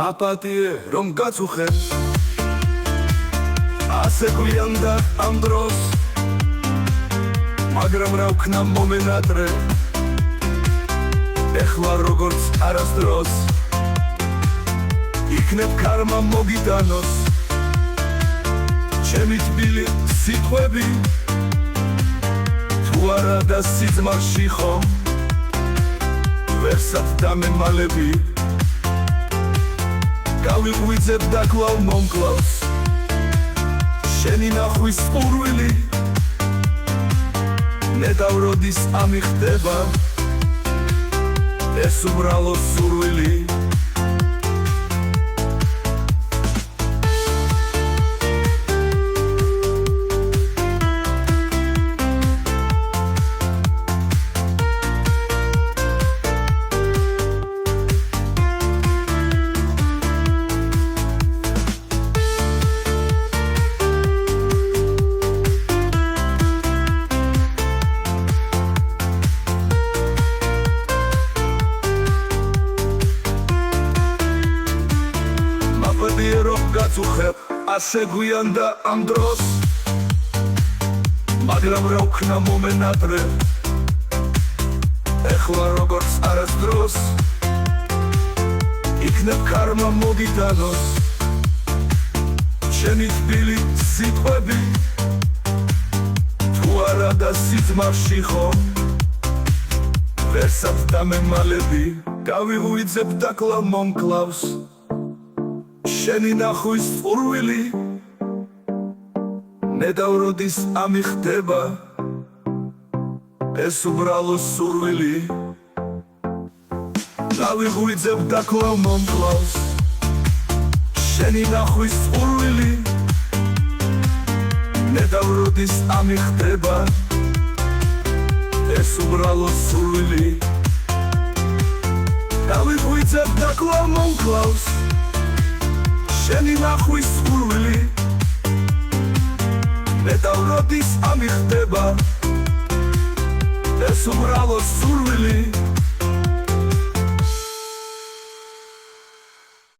მაპატიე რომ გაწუხე ასე გვიანდა ამ დროს მაგრამ რა ვქნა მომენატრე ეხლა როგორც არასდროს იქნებ ქარმა მოგიტანოს ჩემი თბილი სიტყვები თუ არა და სიძმარში ხომ ვერსად დამემალები გავიღვიძებ და კვლავ მომკლავს შენი ნახვის სურვილი ნედავროდის ამიხდება ეს უბრალო სურვილი რომ გაწუხებ ასე გვიანდა ამ დროს მაგრამ რა ვქნა მომენატრე ეხლა როგორც არასდროს იქნებ ქარმა მოგიტანოს შენი თბილი სიტყვები თუ არა და სიძმარში ხომ ვერსად დამემალები გავიღვიძებ და კვლავ მომკლავს შენი ნახვის სურვილი ნედავროდის ამიხდება ეს უბრალო სურვილი გავიღვიძებ და კვლავ მომკლავს შენი ნახვის სურვილი ნედავროდის ამიხდება ეს უბრალო სურვილი გავიღვიძებ და კვლავ მომკლავს შენი ნახვის სურვილი ნედავროდის ამიხდება ეს უბრალო სურვილი